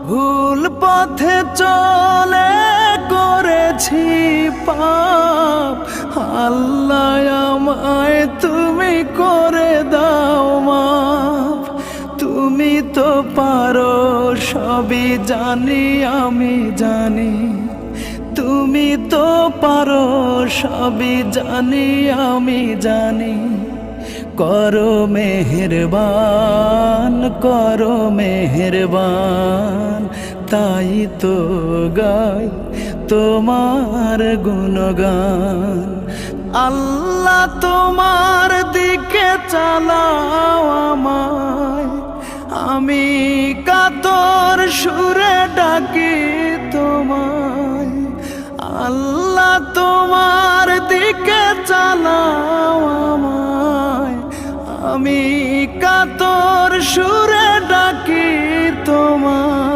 ভুল পথে চলে করেছি পাপ, আল্লাহ আমায় তুমি করে দাও মাফ। তুমি তো পারো সবই জানি আমি জানি, তুমি তো পারো সবই জানি আমি জানি। করো মেহেরবান, করো মেহেরবান, তাই তো গাই তোমার গুণগান। আল্লাহ তোমার দিকে চালাও আমায়, আমি কাতর সুরে ডাকি তোমায়। আল্লাহ তোমার দিকে চালাও আমায়, আমি কাতর সুরে ডাকি তোমায়।